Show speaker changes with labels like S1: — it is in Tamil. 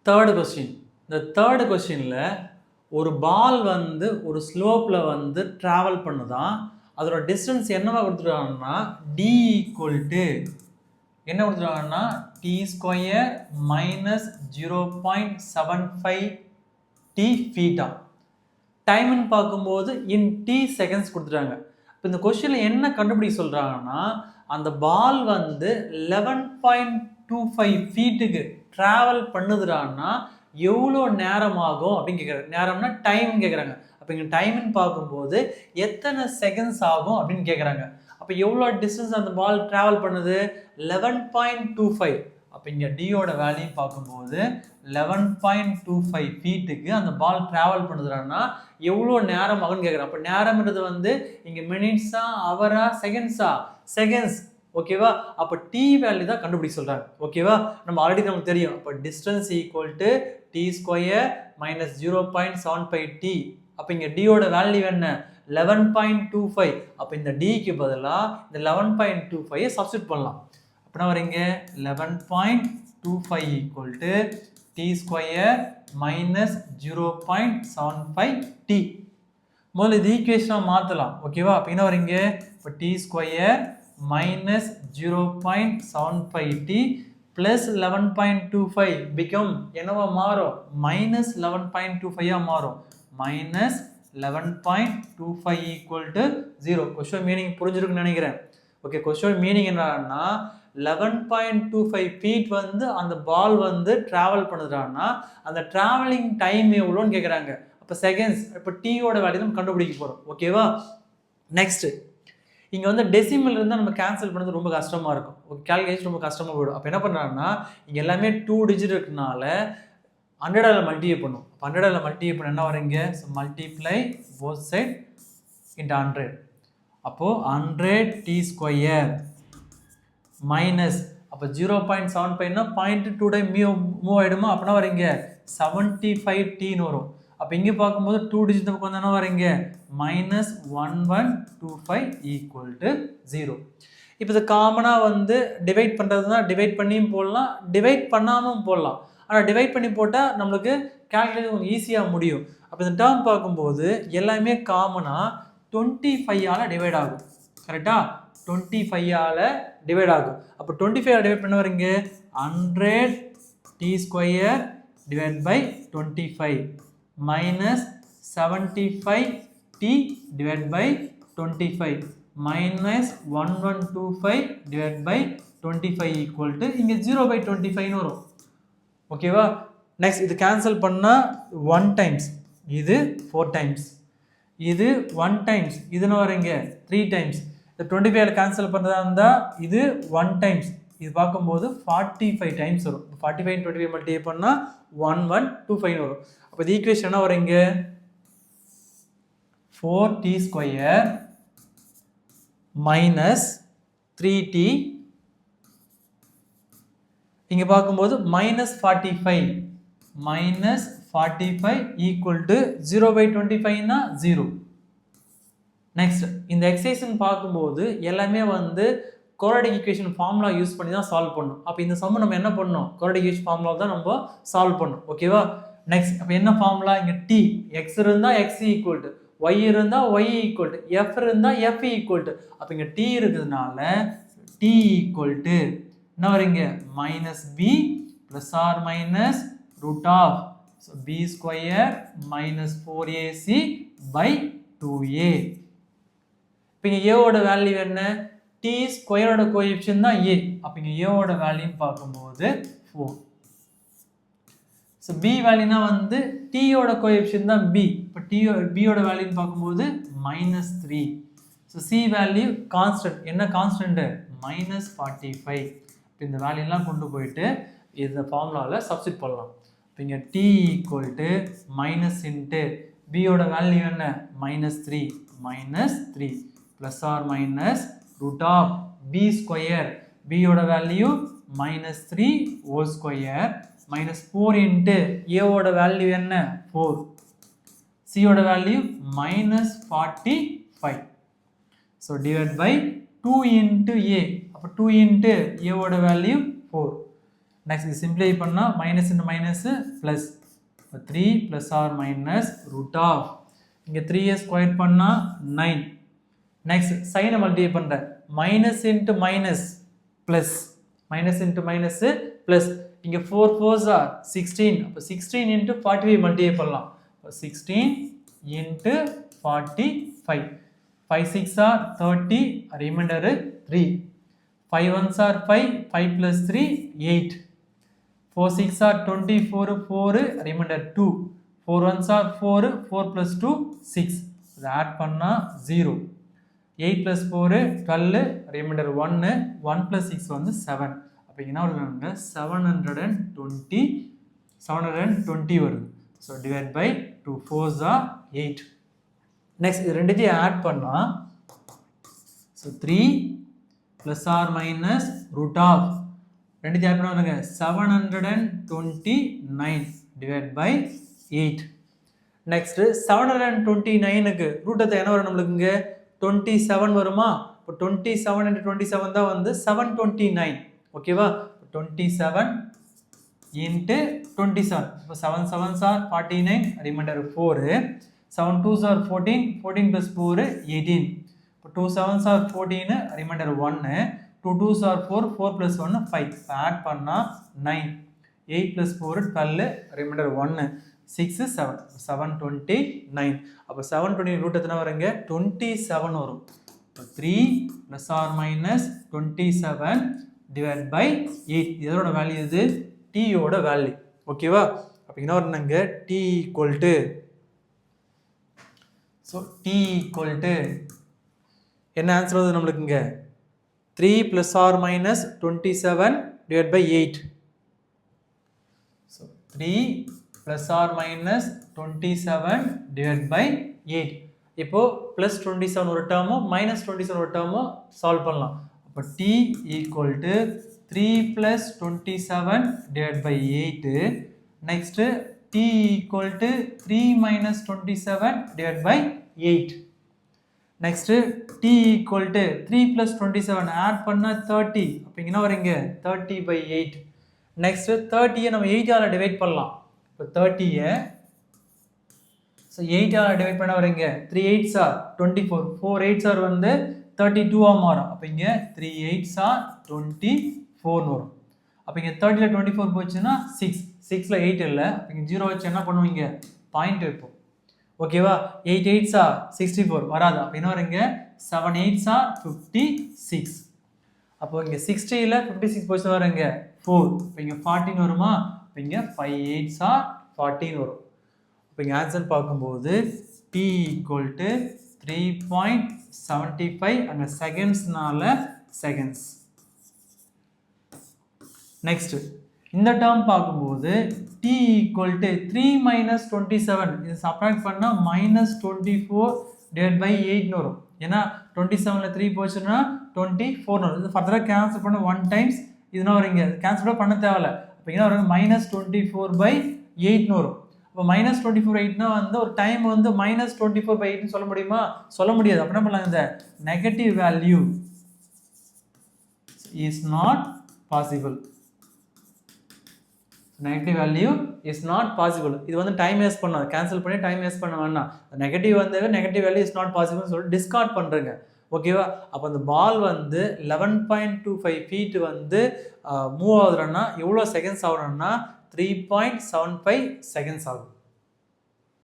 S1: Third question. இந்த தேர்ட் கொஸ்டினில் ஒரு பால் வந்து ஒரு ஸ்லோப்பில் வந்து ட்ராவல் பண்ணுதான். அதோட டிஸ்டன்ஸ் என்னவா கொடுத்துருக்காங்கன்னா டி ஈக்குவல் டு என்ன கொடுத்துருக்காங்கன்னா டி ஸ்கொயர் மைனஸ் 0.75 டி ஃபீட்டா. டைம்னு பார்க்கும்போது இன் டி செகண்ட்ஸ் கொடுத்துட்டாங்க. இப்போ இந்த கொஸ்டினில் என்ன கண்டுபிடிக்க சொல்கிறாங்கன்னா அந்த பால் வந்து 11.25 ஃபீட்டுக்கு ட்ராவல் பண்ணுதுடான்னா எவ்வளோ நேரம் ஆகும் அப்படின்னு கேட்குறாங்க. நேரம்னா டைம் கேட்குறாங்க. அப்போ இங்கே டைம்னு பார்க்கும்போது எத்தனை செகண்ட்ஸ் ஆகும் அப்படின்னு கேட்குறாங்க. அப்போ எவ்வளோ டிஸ்டன்ஸ் அந்த பால் ட்ராவல் பண்ணுது 11.25. அப்போ இங்கே டியோட வேல்யூ பார்க்கும்போது 11.25 ஃபீட்டுக்கு அந்த பால் ட்ராவல் பண்ணுதுன்னா எவ்வளோ நேரம் ஆகும்னு கேட்குறேன். அப்போ நேரம்ன்றது வந்து இங்கே மினிட்ஸா ஹவரா செகண்ட்ஸா? செகண்ட்ஸ். ஓகேவா? அப்போ டி வேல்யூ தான் கண்டுபிடிக்க சொல்கிறாங்க. ஓகேவா? நம்ம ஆல்ரெடி நமக்கு தெரியும். அப்போ distance equal to D square minus 0.75 d. அப்போ இங்கே டியோட வேல்யூ என்ன 11.25. அப்போ இந்த டிக்கு பதிலாக இந்த 11.25 சப்ஸ்டிட் பண்ணலாம். அப்படின்னா வரீங்க 11.25 equal to D square minus 0.75 t. முதல்ல இது ஈக்குவேஷனாக மாற்றலாம். ஓகேவா? அப்போ என்ன வரீங்க இப்போ t square minus 0.75 t plus 11.25 become என்னவா மாறும் மைனஸ் 11.25 மாறும். Minus 11.25 equal to 0. Question meaning புரிஞ்சிருக்குன்னு நினைக்கிறேன். ஓகே, கொஸ்டின் மீனிங் என்னன்னா 11.25 ஃபீட் வந்து அந்த பால் வந்து ட்ராவல் பண்ணுறான்னா அந்த ட்ராவலிங் டைம் எவ்வளோன்னு கேட்குறாங்க. அப்போ செகண்ட்ஸ். இப்போ டீயோட வேல்யூ நம்ம கண்டுபிடிக்க போகிறோம். ஓகேவா? நெக்ஸ்ட் இங்கே வந்து டெசிமல் இருந்தால் நம்ம கேன்சல் பண்ணுறது ரொம்ப கஷ்டமாக இருக்கும். கேல்குலேஷன் ரொம்ப கஷ்டமாக போயிடும். அப்போ என்ன பண்ணுறாங்கன்னா இங்கே எல்லாமே 2 டிஜிட் இருக்குனால 100 மல்டிப்ளை பண்ணும். 100 மல்டிப்ளை பண்ண என்ன வரீங்க so multiply both side into 100. அப்போது 100 டி ஸ்கொயர் மைனஸ் அப்போ 0.75னா 0.2 டைம் மூவ் ஆகிடுமா? அப்படின்னா வரீங்க 75 டீன்னு வரும். அப்போ இங்கே பார்க்கும்போது 2 டிஜிட் பக்கம் வந்து என்ன வரீங்க மைனஸ் 1125 ஈக்குவல் டு 0. இப்போ இது காமனாக வந்து டிவைட் பண்ணுறதுனா டிவைட் பண்ணியும் போடலாம், டிவைட் பண்ணாமல் போடலாம். ஆனால் டிவைட் பண்ணி போட்டால் நம்மளுக்கு கேல்குலேஷன் கொஞ்சம் ஈஸியாக முடியும். அப்போ இந்த டேர்ம் பார்க்கும்போது எல்லாமே காமனாக 25ஆல் டிவைட் ஆகும். கரெக்டாக 25ஆல் டிவைட் ஆகும். அப்போ 25 டிவைட் பண்ண வரீங்க 100 d square divide by 25 minus 75 d divide by 25 minus 1125 divide by 25 equal to இங்கே 0/25 வரும். ஓகேவா? நெக்ஸ்ட் இது கேன்சல் பண்ணால் 1 டைம்ஸ், இது 4 டைம்ஸ், இது 1 டைம்ஸ், இதுன்னு வரீங்க 3 டைம்ஸ். இந்த 25 கேன்சல் பண்ணுறதா இருந்தால் இது 1 டைம்ஸ், இது பார்க்கும்போது 45 டைம்ஸ் வரும். 45 25 மல்டிப்ளை பண்ணால் 1125 வரும். அப்போ இது ஈக்குவேஷன் என்ன வரீங்க 4t ஸ்கொயர் மைனஸ் 3t இங்கே பார்க்கும்போது மைனஸ் 45 ஈக்குவல் டு 0/25னா 0. நெக்ஸ்ட் இந்த எக்ஸசைஸ்ன்னு பார்க்கும்போது எல்லாமே வந்து குவாட்ராட்டிக் ஈக்குவேஷன் ஃபார்முலா யூஸ் பண்ணி தான் சால்வ் பண்ணணும். அப்போ இந்த சம் நம்ம என்ன பண்ணணும் குவாட்ராட்டிக் ஈக்குவேஷன் ஃபார்முலா தான் நம்ம சால்வ் பண்ணணும். ஓகேவா? நெக்ஸ்ட் அப்போ என்ன ஃபார்முலா இங்கே டி எக்ஸ் இருந்தால் எக்ஸ் ஈக்குவல் டு ஒய் இருந்தால் ஒய் ஈக்குவல் டு எஃப் இருந்தால் எஃப் ஈக்குவல் டு. அப்போ இங்கே டி இருக்கிறதுனால டி ஈக்குவல் டு என்ன வரீங்க minus b plus or minus root of b square minus 4ac by 2a. இப்போ இங்கே ஏவோட வேல்யூ என்ன டி ஸ்கொயரோட கோஎஃபிஷியன்ட் தான் ஏ. அப்போ இங்கே ஏவோட வேல்யூன்னு பார்க்கும்போது 4. ஸோ பி வேல்யூனா வந்து டீயோட கோஎஃபிஷியன்ட் தான் பி. இப்போ பியோட வேல்யூன்னு பார்க்கும்போது minus 3. So C value constant. என்ன கான்ஸ்டன்ட்டு மைனஸ் 45. இப்போ இந்த வேல்யூலாம் கொண்டு போயிட்டு இந்த ஃபார்முலாவில் சப்ஸ்டிட் பண்ணலாம். இப்போ இங்கே t equal to minus into பியோட வேல்யூ என்ன minus 3 plus or minus root of b square பியோட value minus 3 whole square minus 4 into ஏவோட வேல்யூ என்ன 4, சியோட value minus 45. So divide by 2 into a. அப்போ 2 இன்ட்டு ஏவோட வேல்யூ 4. நெக்ஸ்ட் இது சிம்பிளை பண்ணால் மைனஸ் இன்ட்டு மைனஸு ப்ளஸ். இப்போ 3 plus or minus root of இங்கே 3a ஸ்கொயர் பண்ணால் 9. நெக்ஸ்ட் சைனை மல்டிப்ளை பண்ணுறேன். Minus into minus plus, minus into minus plus. இங்கே 4 4s are 16. அப்போ 16 இன்ட்டு 45 மல்டிப்ளை பண்ணலாம். இப்போ 16 into 45. 5 6 are 30, remainder 3. 5 1s are 5, 5 plus 3 8. 4 6 are 24, 4 reminder 2. 4 1s are 4, 4 plus 2 6. இதை ஆட் பண்ணால் 0. 8 plus 4 12, ரிமைண்டர் 1, 1 plus 6 வந்து 7. அப்போ என்ன வருதுங்க 720 வருது. So divide by 2 4s are 8. Next இது ரெண்டுத்தையும் ஆட் பண்ணால் so 3 plus or minus root of ரெண்டுத்தையும் ஆட் பண்ண வருங்க 729 டிவைட் பை 8. நெக்ஸ்ட்டு 729க்கு ரூட்டத்தை என்ன வரும் நம்மளுக்கு இங்கே 27 வருமா? இப்போ 27 into 27 தான் வந்து 729. ஓகேவா? 27 into 27. இப்போ 7 7s are 49, reminder 4. 7 2s are 14, 14 plus 4 18. இப்போ 2 7s are 14, reminder 1. 2 2s are 4, 4 plus 1 5. இப்போ ஆட் பண்ணால் 9. 8 plus 4 12, ரிமைண்டர் 1. 6 7 729. அப்போ 720 ரூட் எத்தனை வருங்க 27 வரும். இப்போ 3 plus or minus 27 divide by 8. இதோட வேல்யூ இது டீயோட வேல்யூ. ஓகேவா? அப்போ என்ன வரும்னாங்க t equal to so t equal to என்ன ஆன்சர் வருது நம்மளுக்கு இங்கே 3 plus or minus 27 divide by 8. So 3 plus or minus 27 divide by 8. இப்போது ப்ளஸ் 27 ஒரு டேர்மோ மைனஸ் 27 ஒரு டேர்மோ சால்வ் பண்ணலாம். அப்போ t equal to 3 plus 27 divide by 8. Next t equal to 3 minus 27 divide by 8. Next t equal to 3 plus 27 add பண்ணால் 30. அப்போ இங்கே என்ன வரீங்க 30 பை 8. நெக்ஸ்ட்டு 30யை நம்ம 8ஆல் டிவைட் பண்ணலாம். இப்போ 30யை ஸோ 8ஆல் டிவைட் பண்ண வரீங்க 3 8s are 24, 4 8s are வந்து 32 மாறும். அப்போ இங்கே 3 8s are 24 வரும். அப்போ இங்கே 30ல் 24 போச்சுன்னா 6, 6ல் 8 இல்லை. அப்போ இங்கே 0 வச்சு என்ன பண்ணுவீங்க பாயிண்ட் வைப்போம். ஓகேவா? 8 8s are 64 வராது. அப்போ என்ன வருங்க 7 8s are 56. அப்போ இங்கே 60ல் 56 போச்சுன்னா வருங்க 4. இப்போ இங்கே 14 வருமா? இப்போ இங்கே 5 8s are 14 வரும். இப்போ இங்கே ஆன்சர் பார்க்கும்போது t ஈக்குவல் டு 3.75 அங்கே செகண்ட்ஸ்னால செகண்ட்ஸ். நெக்ஸ்ட் இந்த டேர்ம் பார்க்கும்போது t ஈக்குவல் டு 3 மைனஸ் 27 இது சப்ராக்ட் பண்ணால் மைனஸ் 24 டிவைட் பை 8 வரும். ஏன்னா 27ல் 3 போச்சுன்னா 24 வரும். இது ஃபர்தராக கேன்சல் பண்ண 1 டைம்ஸ் இதுனா வரும். இங்கே கேன்சல் பண்ண தேவையில்ல. அப்போ என்ன வரும் மைனஸ் 24 பை 8 வரும். இப்போ மைனஸ் 24 8னா வந்து ஒரு டைம் வந்து மைனஸ் 24 பை 8 சொல்ல முடியுமா? சொல்ல முடியாது. அப்போ என்ன பண்ணலாம் இந்த negative value is not possible. Negative value is not possible. இது வந்து டைம் வேஸ்ட் பண்ணாது. கேன்சல் பண்ணி டைம் வேஸ்ட் பண்ண வேணாம். நெகட்டிவ் வந்து நெகட்டிவ் வேல்யூ இஸ் நாட் பாசிபிள்னு சொல்லிட்டு டிஸ்கார்ட் பண்ணுறேங்க. ஓகேவா? அப்போ அந்த பால் வந்து 11.25 ஃபீட் வந்து மூவ் ஆகுதுன்னா எவ்வளோ செகண்ட்ஸ் ஆகணும்னா 3.75 செகண்ட்ஸ் ஆகும்.